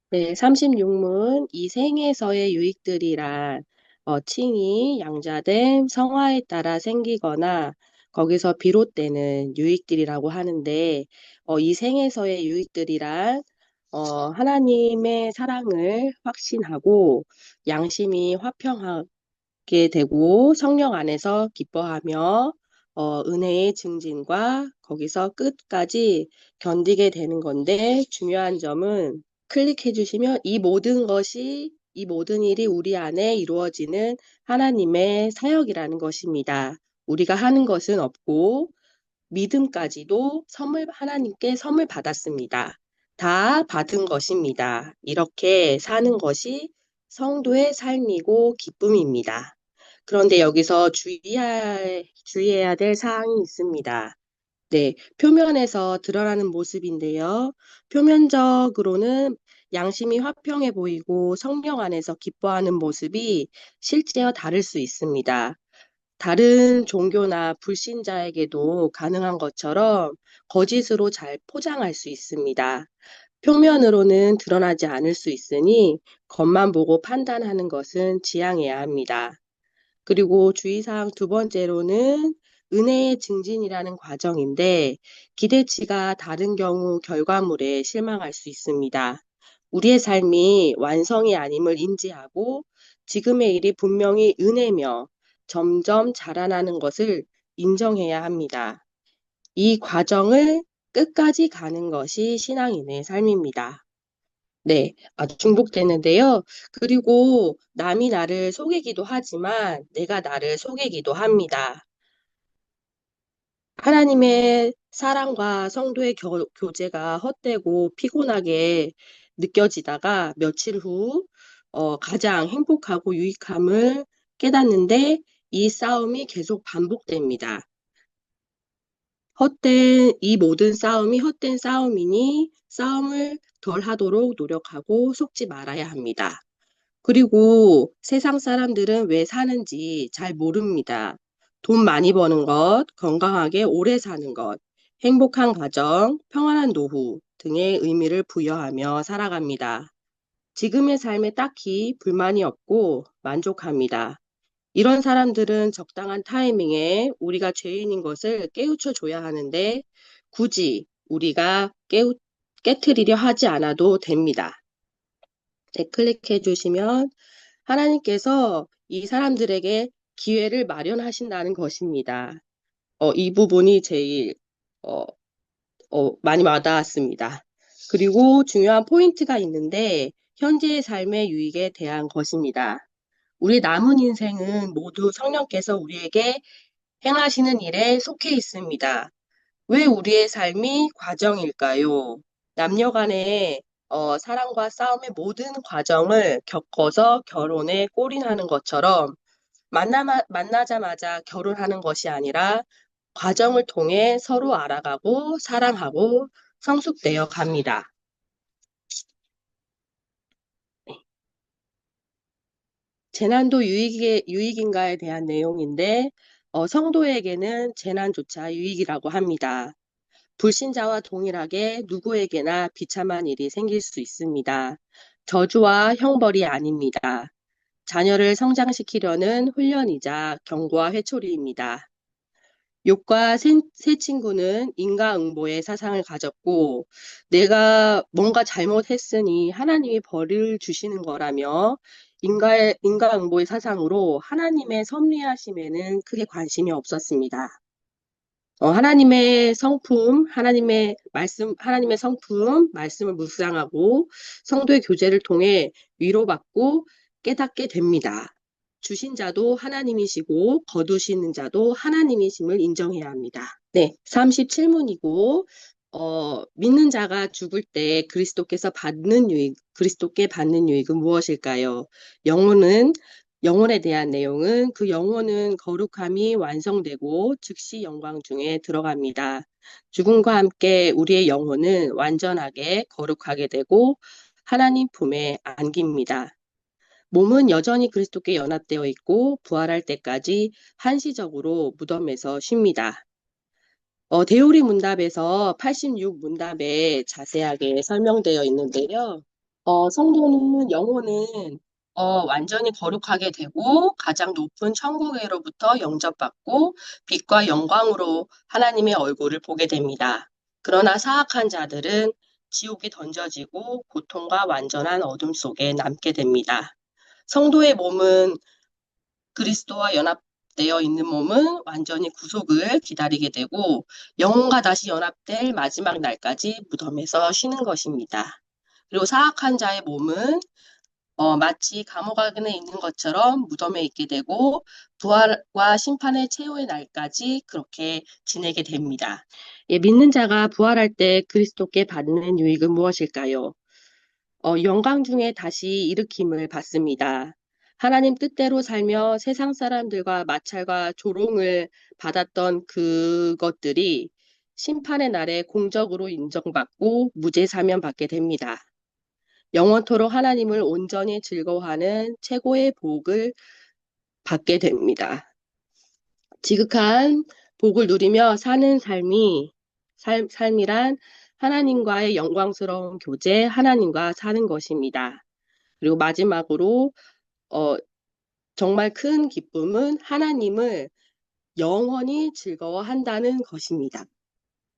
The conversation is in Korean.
네, 36문 이 생에서의 유익들이란 칭의, 양자됨, 성화에 따라 생기거나 거기서 비롯되는 유익들이라고 하는데 이 생에서의 유익들이란 하나님의 사랑을 확신하고 양심이 화평하게 되고 성령 안에서 기뻐하며 은혜의 증진과 거기서 끝까지 견디게 되는 건데 중요한 점은 클릭해 주시면 이 모든 일이 우리 안에 이루어지는 하나님의 사역이라는 것입니다. 우리가 하는 것은 없고 믿음까지도 하나님께 선물 받았습니다. 다 받은 것입니다. 이렇게 사는 것이 성도의 삶이고 기쁨입니다. 그런데 여기서 주의해야 될 사항이 있습니다. 네, 표면에서 드러나는 모습인데요. 표면적으로는 양심이 화평해 보이고 성령 안에서 기뻐하는 모습이 실제와 다를 수 있습니다. 다른 종교나 불신자에게도 가능한 것처럼 거짓으로 잘 포장할 수 있습니다. 표면으로는 드러나지 않을 수 있으니 겉만 보고 판단하는 것은 지양해야 합니다. 그리고 주의사항 두 번째로는 은혜의 증진이라는 과정인데 기대치가 다른 경우 결과물에 실망할 수 있습니다. 우리의 삶이 완성이 아님을 인지하고 지금의 일이 분명히 은혜며 점점 자라나는 것을 인정해야 합니다. 이 과정을 끝까지 가는 것이 신앙인의 삶입니다. 네, 중복되는데요. 그리고 남이 나를 속이기도 하지만 내가 나를 속이기도 합니다. 하나님의 사랑과 성도의 교제가 헛되고 피곤하게 느껴지다가 며칠 후 가장 행복하고 유익함을 깨닫는데 이 싸움이 계속 반복됩니다. 이 모든 싸움이 헛된 싸움이니 싸움을 덜 하도록 노력하고 속지 말아야 합니다. 그리고 세상 사람들은 왜 사는지 잘 모릅니다. 돈 많이 버는 것, 건강하게 오래 사는 것, 행복한 가정, 평안한 노후 등의 의미를 부여하며 살아갑니다. 지금의 삶에 딱히 불만이 없고 만족합니다. 이런 사람들은 적당한 타이밍에 우리가 죄인인 것을 깨우쳐 줘야 하는데 굳이 우리가 깨트리려 하지 않아도 됩니다. 네, 클릭해 주시면 하나님께서 이 사람들에게 기회를 마련하신다는 것입니다. 이 부분이 제일 어, 많이 와닿았습니다. 그리고 중요한 포인트가 있는데 현재의 삶의 유익에 대한 것입니다. 우리 남은 인생은 모두 성령께서 우리에게 행하시는 일에 속해 있습니다. 왜 우리의 삶이 과정일까요? 남녀 간의 사랑과 싸움의 모든 과정을 겪어서 결혼에 골인하는 것처럼 만나자마자 결혼하는 것이 아니라 과정을 통해 서로 알아가고 사랑하고 성숙되어 갑니다. 재난도 유익인가에 대한 내용인데 성도에게는 재난조차 유익이라고 합니다. 불신자와 동일하게 누구에게나 비참한 일이 생길 수 있습니다. 저주와 형벌이 아닙니다. 자녀를 성장시키려는 훈련이자 경고와 회초리입니다. 욕과 새 친구는 인과응보의 사상을 가졌고 내가 뭔가 잘못했으니 하나님이 벌을 주시는 거라며 인과응보의 사상으로 하나님의 섭리하심에는 크게 관심이 없었습니다. 하나님의 성품, 하나님의 성품, 말씀을 묵상하고 성도의 교제를 통해 위로받고 깨닫게 됩니다. 주신 자도 하나님이시고 거두시는 자도 하나님이심을 인정해야 합니다. 네, 37문이고 믿는 자가 죽을 때 그리스도께 받는 유익은 무엇일까요? 영혼은 영혼에 대한 내용은 그 영혼은 거룩함이 완성되고 즉시 영광 중에 들어갑니다. 죽음과 함께 우리의 영혼은 완전하게 거룩하게 되고 하나님 품에 안깁니다. 몸은 여전히 그리스도께 연합되어 있고 부활할 때까지 한시적으로 무덤에서 쉽니다. 대우리 문답에서 86문답에 자세하게 설명되어 있는데요. 성도는 영혼은 완전히 거룩하게 되고 가장 높은 천국으로부터 영접받고 빛과 영광으로 하나님의 얼굴을 보게 됩니다. 그러나 사악한 자들은 지옥에 던져지고 고통과 완전한 어둠 속에 남게 됩니다. 성도의 몸은 그리스도와 연합되어 있는 몸은 완전히 구속을 기다리게 되고 영혼과 다시 연합될 마지막 날까지 무덤에서 쉬는 것입니다. 그리고 사악한 자의 몸은 마치 감옥 안에 있는 것처럼 무덤에 있게 되고 부활과 심판의 최후의 날까지 그렇게 지내게 됩니다. 예, 믿는 자가 부활할 때 그리스도께 받는 유익은 무엇일까요? 영광 중에 다시 일으킴을 받습니다. 하나님 뜻대로 살며 세상 사람들과 마찰과 조롱을 받았던 그것들이 심판의 날에 공적으로 인정받고 무죄 사면 받게 됩니다. 영원토록 하나님을 온전히 즐거워하는 최고의 복을 받게 됩니다. 지극한 복을 누리며 사는 삶이란 하나님과의 영광스러운 교제, 하나님과 사는 것입니다. 그리고 마지막으로 정말 큰 기쁨은 하나님을 영원히 즐거워한다는 것입니다.